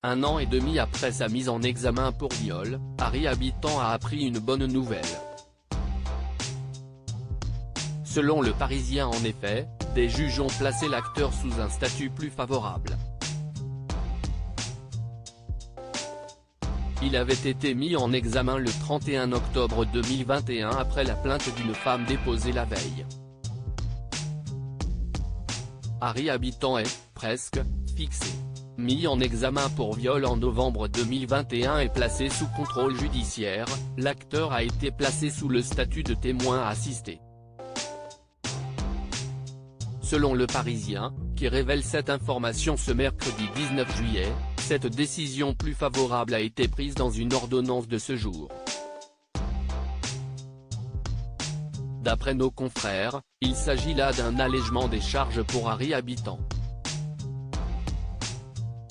1 an et demi après sa mise en examen pour viol, Harry Habitant a appris une bonne nouvelle. Selon Le Parisien en effet, des juges ont placé l'acteur sous un statut plus favorable. Il avait été mis en examen le 31 octobre 2021 après la plainte d'une femme déposée la veille. Harry Habitant est, presque, fixé. Mis en examen pour viol en novembre 2021 et placé sous contrôle judiciaire, l'acteur a été placé sous le statut de témoin assisté. Selon Le Parisien, qui révèle cette information ce mercredi 19 juillet, cette décision plus favorable a été prise dans une ordonnance de ce jour. D'après nos confrères, il s'agit là d'un allègement des charges pour Harry Habitant.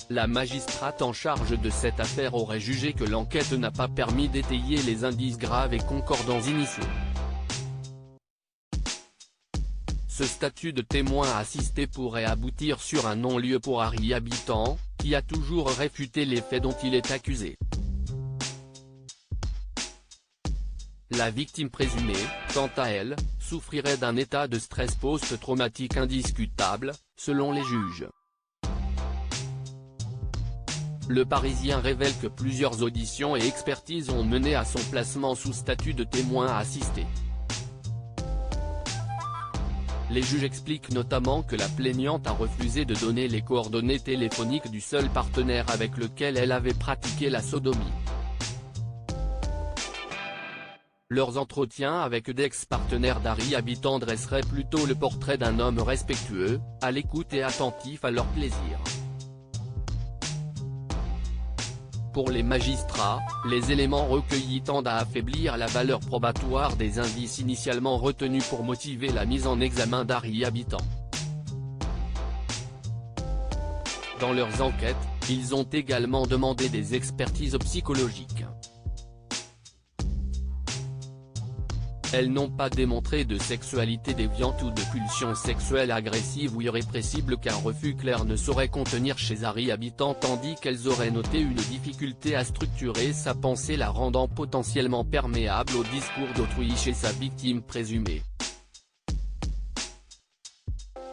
La magistrate en charge de cette affaire aurait jugé que l'enquête n'a pas permis d'étayer les indices graves et concordants initiaux. Ce statut de témoin assisté pourrait aboutir sur un non-lieu pour Harry Habitant, qui a toujours réfuté les faits dont il est accusé. La victime présumée, quant à elle, souffrirait d'un état de stress post-traumatique indiscutable, selon les juges. Le Parisien révèle que plusieurs auditions et expertises ont mené à son placement sous statut de témoin assisté. Les juges expliquent notamment que la plaignante a refusé de donner les coordonnées téléphoniques du seul partenaire avec lequel elle avait pratiqué la sodomie. Leurs entretiens avec d'ex-partenaires d'Harry Habitant dresseraient plutôt le portrait d'un homme respectueux, à l'écoute et attentif à leur plaisir. Pour les magistrats, les éléments recueillis tendent à affaiblir la valeur probatoire des indices initialement retenus pour motiver la mise en examen d'Harry Habitant. Dans leurs enquêtes, ils ont également demandé des expertises psychologiques. Elles n'ont pas démontré de sexualité déviante ou de pulsions sexuelles agressives ou irrépressibles qu'un refus clair ne saurait contenir chez Harry Habitant, tandis qu'elles auraient noté une difficulté à structurer sa pensée, la rendant potentiellement perméable au discours d'autrui chez sa victime présumée.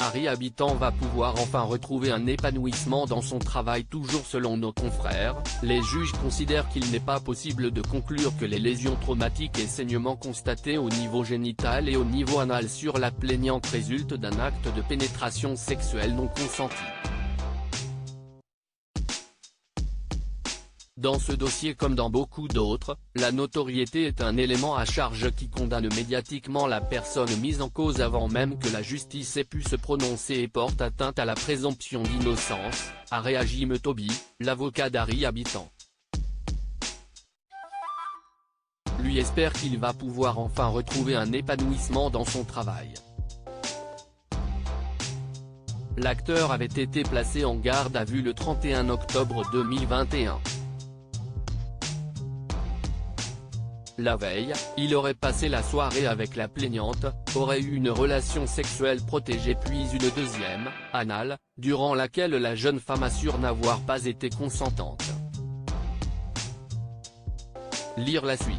Harry Habitant va pouvoir enfin retrouver un épanouissement dans son travail. Toujours selon nos confrères, les juges considèrent qu'il n'est pas possible de conclure que les lésions traumatiques et saignements constatés au niveau génital et au niveau anal sur la plaignante résultent d'un acte de pénétration sexuelle non consenti. Dans ce dossier comme dans beaucoup d'autres, la notoriété est un élément à charge qui condamne médiatiquement la personne mise en cause avant même que la justice ait pu se prononcer et porte atteinte à la présomption d'innocence, a réagi Metobi, l'avocat d'Harry Habitant. Lui espère qu'il va pouvoir enfin retrouver un épanouissement dans son travail. L'acteur avait été placé en garde à vue le 31 octobre 2021. La veille, il aurait passé la soirée avec la plaignante, aurait eu une relation sexuelle protégée puis une deuxième, anale, durant laquelle la jeune femme assure n'avoir pas été consentante. Lire la suite.